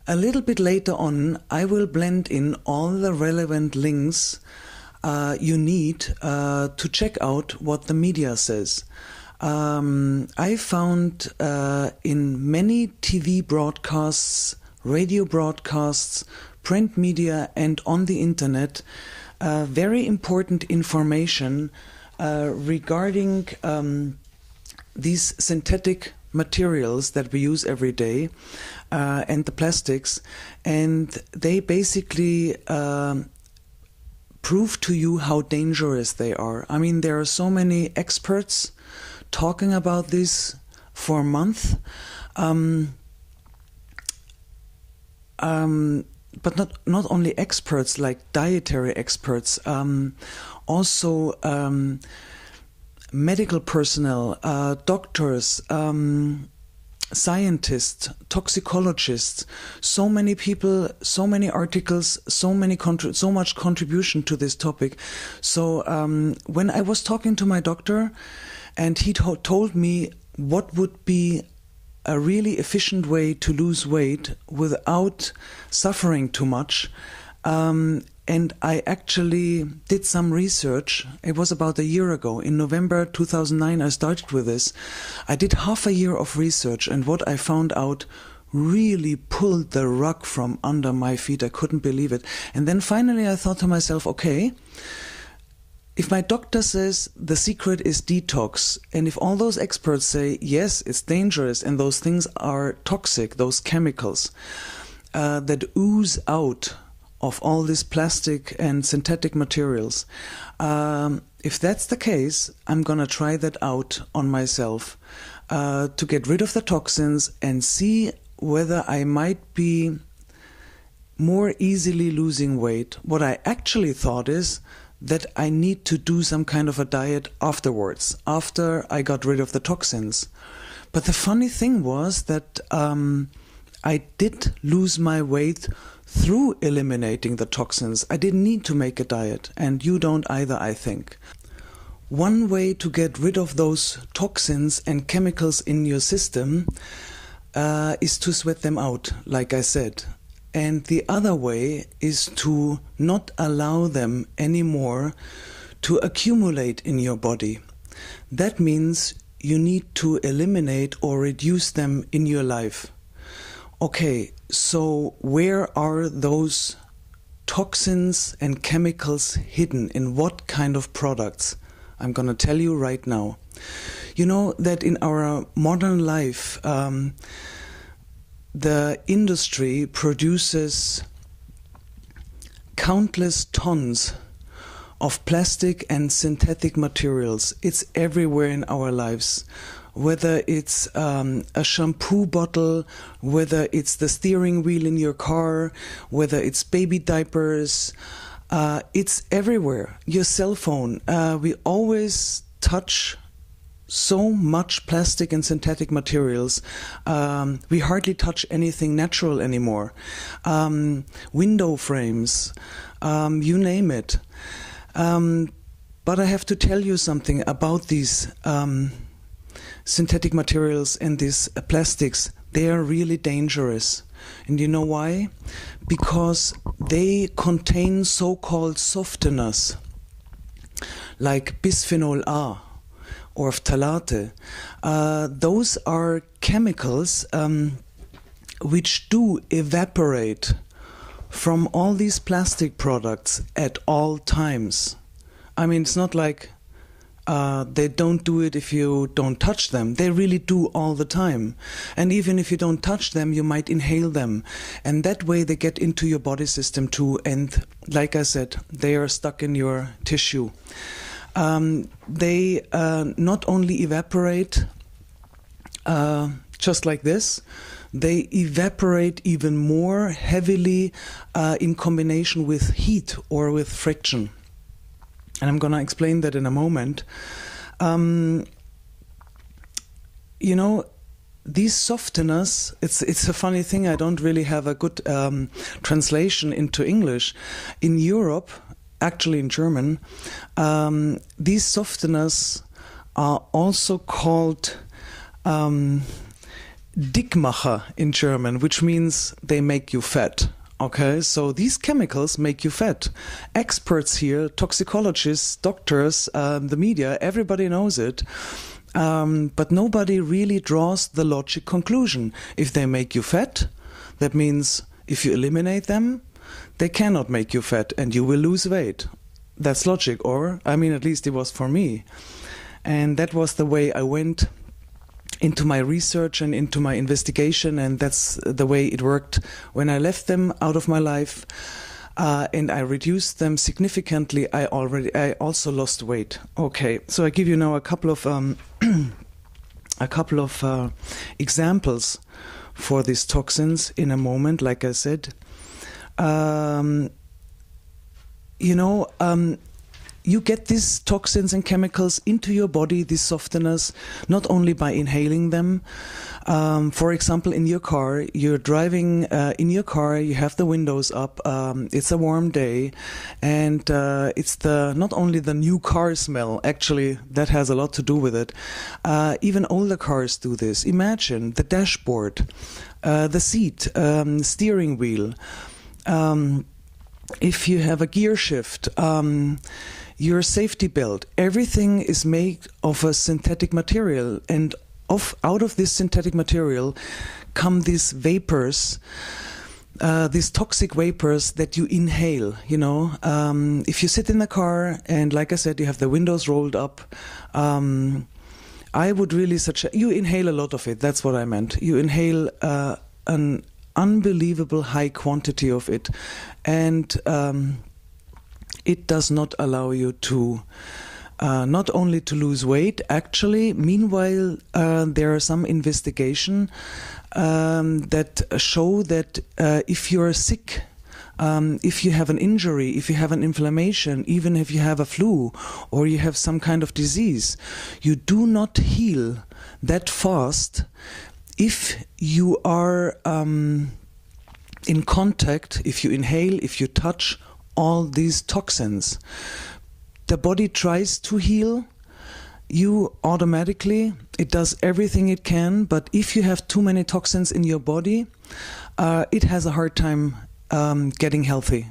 A little bit later on, I will blend in all the relevant links you need to check out what the media says. I found in many TV broadcasts, radio broadcasts, print media, and on the internet very important information regarding these synthetic materials that we use every day and the plastics, and they basically prove to you how dangerous they are. I mean, there are so many experts talking about this for a month, but not only experts like dietary experts, also medical personnel, doctors, scientists, toxicologists, so many people, so many articles, so much contribution to this topic. So when I was talking to my doctor, and he told me what would be a really efficient way to lose weight without suffering too much, and I actually did some research. It was about a year ago. In November 2009, I started with this. I did half a year of research, and what I found out really pulled the rug from under my feet. I couldn't believe it. And then finally I thought to myself, okay, if my doctor says the secret is detox, and if all those experts say, yes, it's dangerous, and those things are toxic, those chemicals that ooze out of all this plastic and synthetic materials. If that's the case, I'm gonna try that out on myself to get rid of the toxins and see whether I might be more easily losing weight. What I actually thought is that I need to do some kind of a diet afterwards, after I got rid of the toxins. But the funny thing was that I did lose my weight through eliminating the toxins. I didn't need to make a diet, and you don't either, I think. One way to get rid of those toxins and chemicals in your system is to sweat them out, like I said. And the other way is to not allow them anymore to accumulate in your body. That means you need to eliminate or reduce them in your life. Okay, so where are those toxins and chemicals hidden? In what kind of products? I'm going to tell you right now. You know that in our modern life, the industry produces countless tons of plastic and synthetic materials. It's everywhere in our lives. Whether it's a shampoo bottle, whether it's the steering wheel in your car, whether it's baby diapers, it's everywhere. Your cell phone. We always touch so much plastic and synthetic materials. We hardly touch anything natural anymore. Window frames, you name it. But I have to tell you something about these synthetic materials and these plastics. They are really dangerous. And you know why? Because they contain so-called softeners like bisphenol A or phthalate. Those are chemicals which do evaporate from all these plastic products at all times. I mean, it's not like they don't do it if you don't touch them. They really do all the time. And even if you don't touch them, you might inhale them. And that way they get into your body system too. And like I said, they are stuck in your tissue. They not only evaporate just like this, they evaporate even more heavily in combination with heat or with friction. And I'm going to explain that in a moment. You know, these softeners, it's a funny thing, I don't really have a good translation into English. In Europe, actually in German, these softeners are also called Dickmacher in German, which means they make you fat. Okay, so these chemicals make you fat. Experts here, toxicologists, doctors, the media, everybody knows it. But nobody really draws the logic conclusion. If they make you fat, that means if you eliminate them, they cannot make you fat and you will lose weight. That's logic, or, I mean, at least it was for me. And that was the way I went into my research and into my investigation, and that's the way it worked when I left them out of my life. And I reduced them significantly. I also lost weight. Okay, so I give you now a couple of examples for these toxins in a moment. Like I said, you get these toxins and chemicals into your body, these softeners, not only by inhaling them. For example, in your car, you're driving in your car, you have the windows up, it's a warm day, and it's not only the new car smell, actually, that has a lot to do with it. Even older cars do this. Imagine the dashboard, the seat, steering wheel. If you have a gear shift, your safety belt, everything is made of a synthetic material, and out of this synthetic material come these vapors, these toxic vapors that you inhale. If you sit in the car and, like I said, you have the windows rolled up, I would really suggest you inhale a lot of it. That's what I meant. You inhale an unbelievable high quantity of it, and it does not allow you to not only to lose weight. Actually, meanwhile, there are some investigation that show that if you're sick, if you have an injury, if you have an inflammation, even if you have a flu or you have some kind of disease, you do not heal that fast if you are in contact, if you inhale, if you touch all these toxins. The body tries to heal you automatically. It does everything it can, but if you have too many toxins in your body, it has a hard time getting healthy.